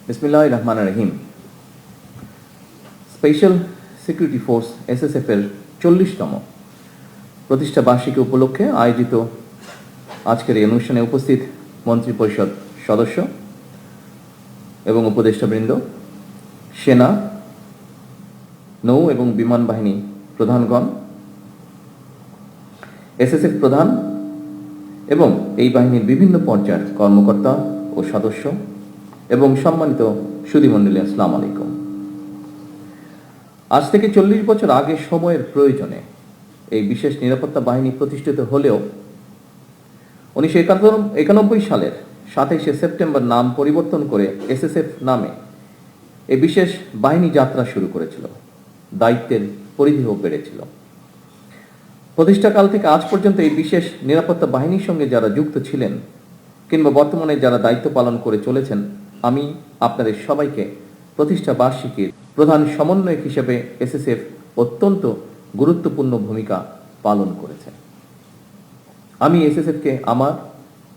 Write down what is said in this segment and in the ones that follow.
বিসমিল্লাহির রহমানির রহিম। Special security force এসএসএফের 40তম প্রতিষ্ঠা বার্ষিকী উপলক্ষে আয়োজিত আজকের এই অনুষ্ঠানে উপস্থিত মন্ত্রিপরিষদ সদস্য এবং উপদেষ্টাবৃন্দ, সেনা, নৌ এবং বিমান বাহিনী প্রধানগণ, এসএসএফ প্রধান এবং এই বাহিনীর বিভিন্ন পর্যায়ের কর্মকর্তা ও সদস্য এবং সম্মানিত সুধীমণ্ডলী, আসসালামু আলাইকুম। আজ থেকে 40 বছর আগে সময়ের প্রয়োজনে এই বিশেষ নিরাপত্তা বাহিনী প্রতিষ্ঠিত হলেও 1991 সালের 27শে সেপ্টেম্বর নাম পরিবর্তন করে এসএসএফ নামে এই বিশেষ বাহিনী যাত্রা শুরু করেছিল। দায়িত্বের পরিধিও বেড়েছিল। প্রতিষ্ঠাকাল থেকে আজ পর্যন্ত এই বিশেষ নিরাপত্তা বাহিনীর সঙ্গে যারা যুক্ত ছিলেন কিংবা বর্তমানে যারা দায়িত্ব পালন করে চলেছেন, আমি আপনাদের সবাইকে প্রতিষ্ঠা বার্ষিকীর প্রধান সমন্বয়ক হিসেবে এসএসএফ অত্যন্ত গুরুত্বপূর্ণ ভূমিকা পালন করেছে। আমি এসএসএফকে আমার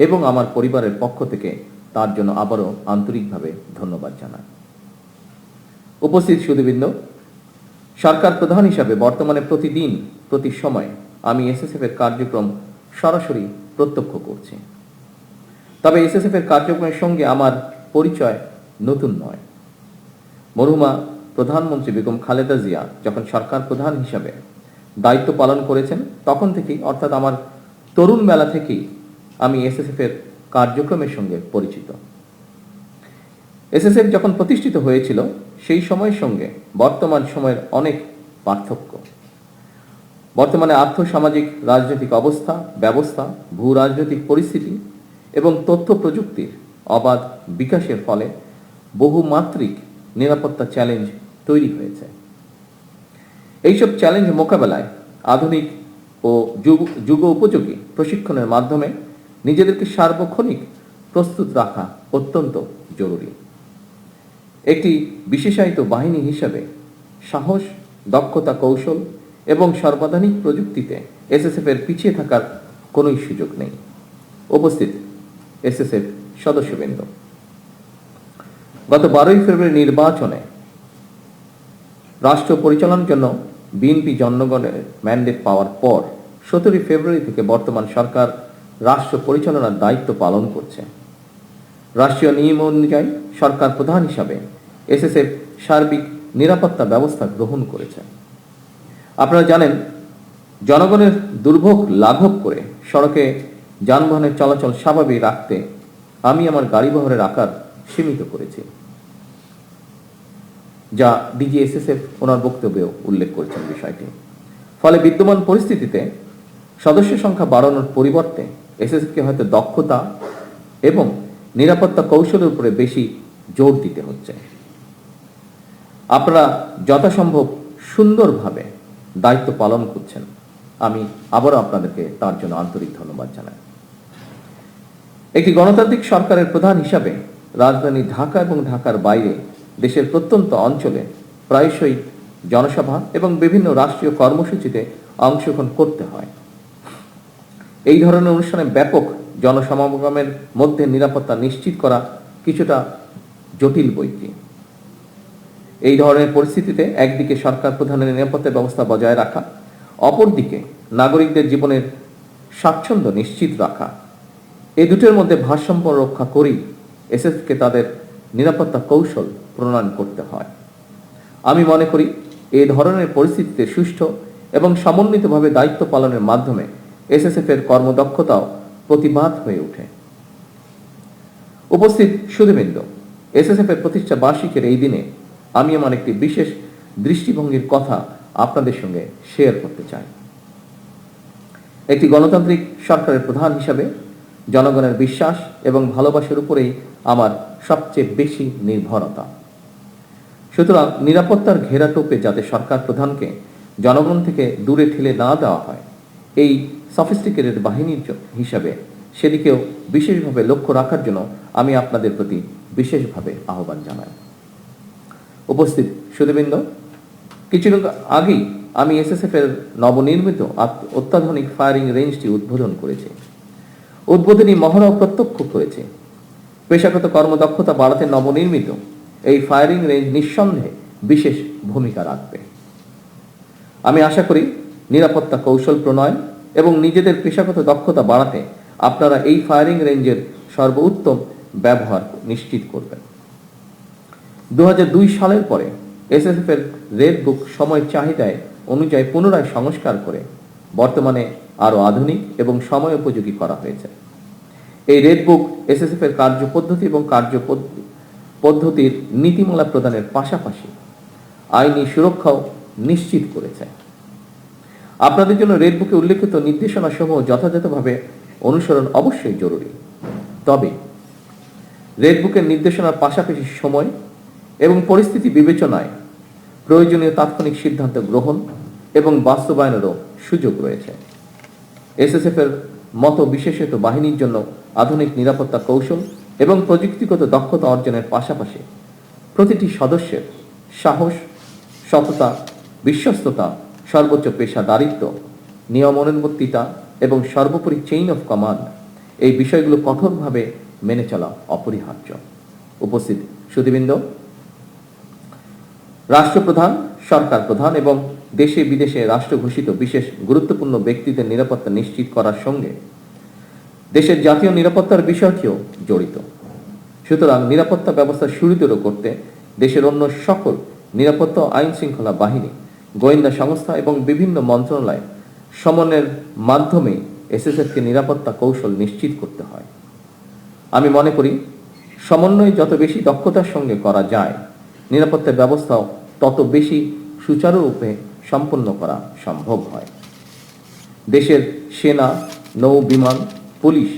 এবং আমার পরিবারের পক্ষ থেকে তার জন্য আবারও আন্তরিকভাবে ধন্যবাদ জানাই। উপস্থিত সুধীবৃন্দ, সরকার প্রধান হিসাবে বর্তমানে প্রতিদিন প্রতি সময় আমি এসএসএফের কার্যক্রম সরাসরি প্রত্যক্ষ করছি। তবে এসএসএফের কার্যক্রমের সঙ্গে আমার পরিচয় নতুন নয়। মরহুমা প্রধানমন্ত্রী বেগম খালেদা জিয়া যখন সরকার প্রধান হিসাবে দায়িত্ব পালন করেছেন তখন থেকেই, অর্থাৎ আমার তরুণ বেলা থেকেই আমি এসএসএফের কার্যক্রমের সঙ্গে পরিচিত। এসএসএফ যখন প্রতিষ্ঠিত হয়েছিল সেই সময়ের সঙ্গে বর্তমান সময়ের অনেক পার্থক্য। বর্তমানে আর্থসামাজিক রাজনৈতিক অবস্থা ব্যবস্থা, ভূ রাজনৈতিক পরিস্থিতি এবং তথ্য প্রযুক্তির অবাধ বিকাশের ফলে বহুমাত্রিক নিরাপত্তা চ্যালেঞ্জ তৈরি হয়েছে। এইসব চ্যালেঞ্জ মোকাবেলায় আধুনিক ও যুগ উপযোগী প্রশিক্ষণের মাধ্যমে নিজেদেরকে সার্বক্ষণিক প্রস্তুত রাখা অত্যন্ত জরুরি। একটি বিশেষায়িত বাহিনী হিসাবে সাহস, দক্ষতা, কৌশল এবং সর্বাধুনিক প্রযুক্তিতে এসএসএফের পিছিয়ে থাকার কোনো সুযোগ নেই। উপস্থিত এসএসএফ সদস্যবৃন্দ, গত 12ই ফেব্রুয়ারি নির্বাচনে রাষ্ট্র পরিচালনার জন্য বিএনপি জনগণের ম্যান্ডেট পাওয়ার পর 17ই ফেব্রুয়ারি থেকে বর্তমান সরকার রাষ্ট্র পরিচালনার দায়িত্ব পালন করছে। রাষ্ট্রীয় নিয়ম অনুযায়ী সরকার প্রধান হিসাবে এসএসএফ সার্বিক নিরাপত্তা ব্যবস্থা গ্রহণ করেছে। আপনারা জানেন, জনগণের দুর্ভোগ লাঘব করে সড়কে যানবাহনের চলাচল স্বাভাবিক রাখতে আমি আমার গাড়িবহরের আকার সীমিত করেছি, যা ডিজি এসএসএফ ওনার বক্তব্যেও উল্লেখ করেছেন বিষয়টি। ফলে বিদ্যমান পরিস্থিতিতে সদস্য সংখ্যা বাড়ানোর পরিবর্তে এসএসএফকে হয়তো দক্ষতা এবং নিরাপত্তা কৌশলের উপরে বেশি জোর দিতে হচ্ছে। আপনারা যথাসম্ভব সুন্দরভাবে দায়িত্ব পালন করছেন। আমি আবারও আপনাদেরকে তার জন্য আন্তরিক ধন্যবাদ জানাই। একটি গণতান্ত্রিক সরকারের প্রধান হিসাবে রাজধানী ঢাকা এবং ঢাকার বাইরে দেশের প্রত্যন্ত অঞ্চলে প্রায়শই জনসভা এবং বিভিন্ন রাষ্ট্রীয় কর্মসূচিতে অংশগ্রহণ করতে হয়। এই ধরনের অনুষ্ঠানে ব্যাপক জনসমাগমের মধ্যে নিরাপত্তা নিশ্চিত করা কিছুটা জটিল বৈকি। এই ধরনের পরিস্থিতিতে একদিকে সরকার প্রধানের নিরাপত্তা ব্যবস্থা বজায় রাখা, অপরদিকে নাগরিকদের জীবনের স্বাচ্ছন্দ্য নিশ্চিত রাখা, এই দুটোর মধ্যে ভারসাম্য রক্ষা করেই এসএসএফকে তাদের নিরাপত্তা কৌশল প্রণয়ন করতে হয়। আমি মনে করি এই ধরনের পরিস্থিতিতে সুষ্ঠু এবং সমন্বিতভাবে দায়িত্ব পালনের মাধ্যমে এসএসএফের কর্মদক্ষতাও প্রতিবাদ হয়ে ওঠে। উপস্থিত সুধীবৃন্দ, এসএসএফের প্রতিষ্ঠা বার্ষিকীর এই দিনে আমি আমার একটি বিশেষ দৃষ্টিভঙ্গির কথা আপনাদের সঙ্গে শেয়ার করতে চাই। একটি গণতান্ত্রিক সরকারের প্রধান হিসাবে জনগণের বিশ্বাস এবং ভালোবাসার উপরেই আমার সবচেয়ে বেশি নির্ভরতা। সুতরাং নিরাপত্তার ঘেরাটোপে যাতে সরকার প্রধানকে জনগণ থেকে দূরে ঠেলে না দেওয়া হয়, এই সফিস্টিকেটেড বাহিনীর হিসাবে সেদিকেও বিশেষভাবে লক্ষ্য রাখার জন্য আমি আপনাদের প্রতি বিশেষভাবে আহ্বান জানাই। উপস্থিত সুধীবৃন্দ, কিছুদিন আগেই আমি এসএসএফ এর নবনির্মিত অত্যাধুনিক ফায়ারিং রেঞ্জটি উদ্বোধন করেছি। উদ্বোধনী মহড়াও প্রত্যক্ষ করেছি। পেশাগত কর্মদক্ষতা বাড়াতে নবনির্মিত এই ফায়ারিং রেঞ্জ নিঃসন্দেহে বিশেষ ভূমিকা রাখবে। আমি আশা করি নিরাপত্তা কৌশল প্রণয়ন এবং নিজেদের পেশাগত দক্ষতা বাড়াতে আপনারা এই ফায়ারিং রেঞ্জের সর্বোত্তম ব্যবহার নিশ্চিত করবেন। 2002 সালের পরে এসএসএফ এর রেড বুক সময় চাহিদায় অনুযায়ী পুনরায় সংস্কার করে বর্তমানে আরো আধুনিক এবং সময় উপযোগী করা হয়েছে। এই রেড বুক এসএসএফ এর কার্যপদ্ধতি এবং পদ্ধতির নীতিমালা প্রদানের পাশাপাশি আইনি সুরক্ষাও নিশ্চিত করেছে। আপনাদের জন্য রেড বুকে উল্লেখিত নির্দেশনা সমূহ যথাযথভাবে অনুসরণ অবশ্যই জরুরি। তবে রেড বুকের নির্দেশনার পাশাপাশি সময় এবং পরিস্থিতি বিবেচনায় প্রয়োজনীয় তাৎক্ষণিক সিদ্ধান্ত গ্রহণ এবং বাস্তবায়নেরও সুযোগ রয়েছে। এসএসএফ এর মতো বিশেষায়িত বাহিনীর জন্য আধুনিক নিরাপত্তা কৌশল এবং প্রযুক্তিগত দক্ষতা অর্জনের পাশাপাশি প্রতিটি সদস্যের সাহস, সততা, বিশ্বস্ততা, সর্বোচ্চ পেশাদারিত্ব, নিয়মানুবর্তিতা এবং সর্বোপরি চেইন অফ কমান্ড, এই বিষয়গুলো কঠোরভাবে মেনে চলা অপরিহার্য। উপস্থিত সুধীবৃন্দ, রাষ্ট্রপ্রধান, সরকার প্রধান এবং দেশে বিদেশে রাষ্ট্র ঘোষিত বিশেষ গুরুত্বপূর্ণ ব্যক্তিদের নিরাপত্তা নিশ্চিত করার সঙ্গে দেশের জাতীয় নিরাপত্তার বিষয়টিও জড়িত। সুতরাং নিরাপত্তা ব্যবস্থা সুদৃঢ় করতে দেশের অন্য সকল নিরাপত্তা আইন শৃঙ্খলা বাহিনী, গোয়েন্দা সংস্থা এবং বিভিন্ন মন্ত্রণালয় সমন্বয়ের মাধ্যমে এসএসএফকে নিরাপত্তা কৌশল নিশ্চিত করতে হয়। আমি মনে করি সমন্বয় যত বেশি দক্ষতার সঙ্গে করা যায়, নিরাপত্তা ব্যবস্থাও তত বেশি সুচারুরূপে সম্পন্ন করা সম্ভব হয়। দেশের সেনা, নৌ বিমান, পুলিশ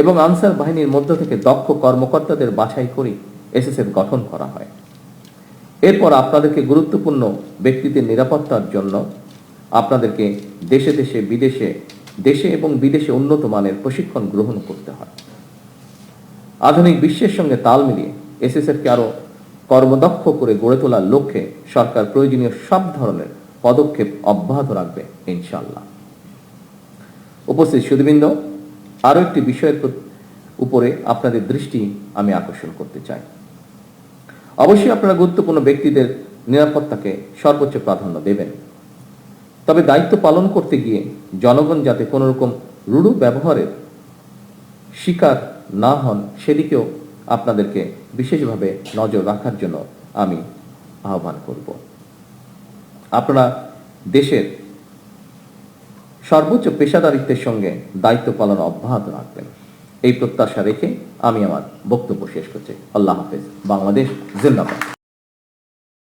এবং আনসার বাহিনীর মধ্য থেকে দক্ষ কর্মকর্তাদের বাছাই করে এসএসএফ গঠন করা হয়। এরপর আপনাদেরকে গুরুত্বপূর্ণ ব্যক্তিদের নিরাপত্তার জন্য আপনাদেরকে দেশে এবং বিদেশে উন্নত মানের প্রশিক্ষণ গ্রহণ করতে হয়। আধুনিক বিশ্বের সঙ্গে তাল মিলিয়ে এসএসএফকে আরো কর্মদক্ষ করে গড়ে তোলার লক্ষ্যে সরকার প্রয়োজনীয় সব ধরনের পদক্ষেপ অব্যাহত রাখবে ইনশাআল্লাহ। উপস্থিত সুধীবৃন্দ, আরো একটি বিষয়ের উপরে আপনাদের দৃষ্টি আমি আকর্ষণ করতে চাই। অবশ্যই আপনারা গুরুত্বপূর্ণ ব্যক্তিদের নিরাপত্তাকে সর্বোচ্চ প্রাধান্য দেবেন, তবে দায়িত্ব পালন করতে গিয়ে জনগণ যাতে কোনো রকম রূঢ় ব্যবহারের শিকার না হন সেদিকেও আপনাদেরকে বিশেষভাবে নজর রাখার জন্য আমি আহ্বান করব। আপনারা দেশের সর্বোচ্চ পেশাদারিত্বের সঙ্গে দায়িত্ব পালন অব্যাহত রাখবেন, এই প্রত্যাশা রেখে আমি আমার বক্তব্য শেষ করছি। আল্লাহ হাফেজ। বাংলাদেশ জিন্দাবাদ।